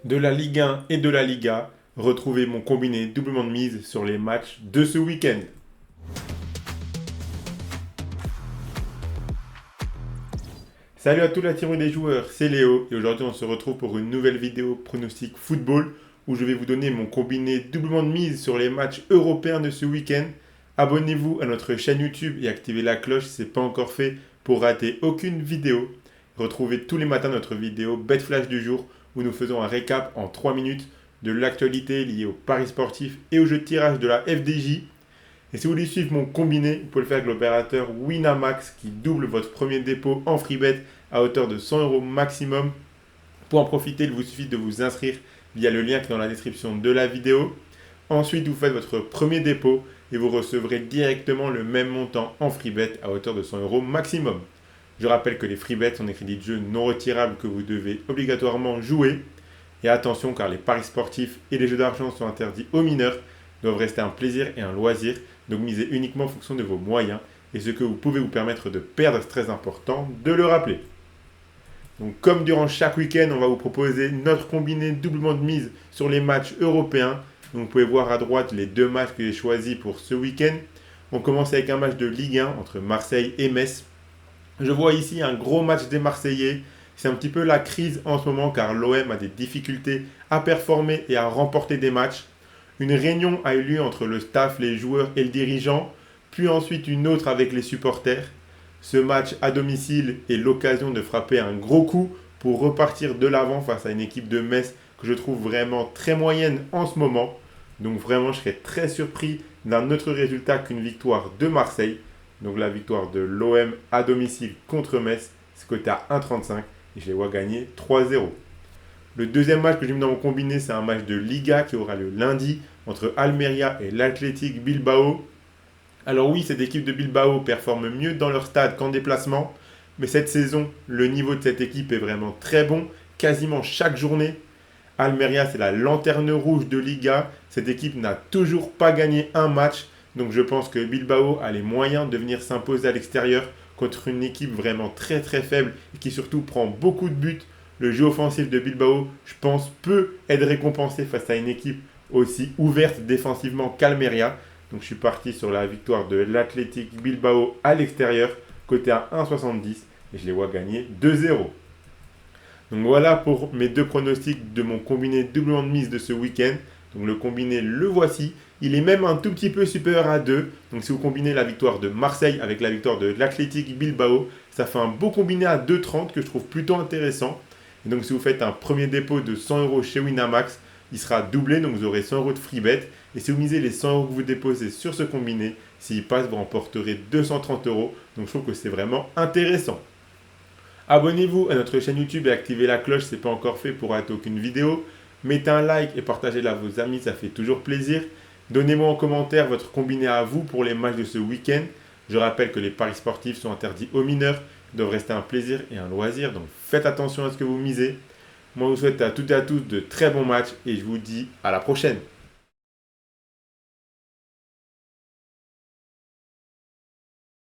De la Ligue 1 et de la Liga, retrouvez mon combiné doublement de mise sur les matchs de ce week-end. Salut à tous la team des joueurs, c'est Léo et aujourd'hui on se retrouve pour une nouvelle vidéo pronostic football où je vais vous donner mon combiné doublement de mise sur les matchs européens de ce week-end. Abonnez-vous à notre chaîne YouTube et activez la cloche si ce n'est pas encore fait pour rater aucune vidéo. Retrouvez tous les matins notre vidéo Bet Flash du jour où nous faisons un récap en 3 minutes de l'actualité liée aux paris sportifs et au jeu de tirage de la FDJ. Et si vous voulez suivre mon combiné, vous pouvez le faire avec l'opérateur Winamax qui double votre premier dépôt en freebet à hauteur de 100 euros maximum. Pour en profiter, il vous suffit de vous inscrire via le lien qui est dans la description de la vidéo. Ensuite, vous faites votre premier dépôt et vous recevrez directement le même montant en freebet à hauteur de 100 euros maximum. Je rappelle que les freebets sont des crédits de jeu non retirables que vous devez obligatoirement jouer. Et attention car les paris sportifs et les jeux d'argent sont interdits aux mineurs, doivent rester un plaisir et un loisir, donc misez uniquement en fonction de vos moyens et ce que vous pouvez vous permettre de perdre, c'est très important de le rappeler. Donc comme durant chaque week-end, on va vous proposer notre combiné doublement de mise sur les matchs européens. Donc vous pouvez voir à droite les deux matchs que j'ai choisis pour ce week-end. On commence avec un match de Ligue 1 entre Marseille et Metz. Je vois ici un gros match des Marseillais. C'est un petit peu la crise en ce moment car l'OM a des difficultés à performer et à remporter des matchs. Une réunion a eu lieu entre le staff, les joueurs et le dirigeant, puis ensuite une autre avec les supporters. Ce match à domicile est l'occasion de frapper un gros coup pour repartir de l'avant face à une équipe de Metz que je trouve vraiment très moyenne en ce moment. Donc vraiment, je serais très surpris d'un autre résultat qu'une victoire de Marseille. Donc la victoire de l'OM à domicile contre Metz, c'est coté à 1,35 et je les vois gagner 3-0. Le deuxième match que j'ai mis dans mon combiné, c'est un match de Liga qui aura lieu lundi entre Almeria et l'Athletic Bilbao. Alors oui, cette équipe de Bilbao performe mieux dans leur stade qu'en déplacement, mais cette saison, le niveau de cette équipe est vraiment très bon, quasiment chaque journée. Almeria, c'est la lanterne rouge de Liga. Cette équipe n'a toujours pas gagné un match, donc je pense que Bilbao a les moyens de venir s'imposer à l'extérieur contre une équipe vraiment très très faible et qui surtout prend beaucoup de buts. Le jeu offensif de Bilbao, je pense, peut être récompensé face à une équipe aussi ouverte défensivement qu'Almeria. Donc je suis parti sur la victoire de l'Athletic Bilbao à l'extérieur, côté à 1,70 et je les vois gagner 2-0. Donc voilà pour mes deux pronostics de mon combiné doublement de mise de ce week-end. Donc le combiné, le voici. Il est même un tout petit peu supérieur à 2. Donc si vous combinez la victoire de Marseille avec la victoire de l'Athletic Bilbao, ça fait un beau combiné à 2,30 que je trouve plutôt intéressant. Et donc si vous faites un premier dépôt de 100 euros chez Winamax, il sera doublé, donc vous aurez 100 euros de free bet. Et si vous misez les 100 euros que vous déposez sur ce combiné, s'il passe, vous remporterez 230 euros. Donc je trouve que c'est vraiment intéressant. Abonnez-vous à notre chaîne YouTube et activez la cloche si ce n'est pas encore fait pour rater aucune vidéo. Mettez un like et partagez-la à vos amis, ça fait toujours plaisir. Donnez-moi en commentaire votre combiné à vous pour les matchs de ce week-end. Je rappelle que les paris sportifs sont interdits aux mineurs, ils doivent rester un plaisir et un loisir, donc faites attention à ce que vous misez. Moi, je vous souhaite à toutes et à tous de très bons matchs et je vous dis à la prochaine.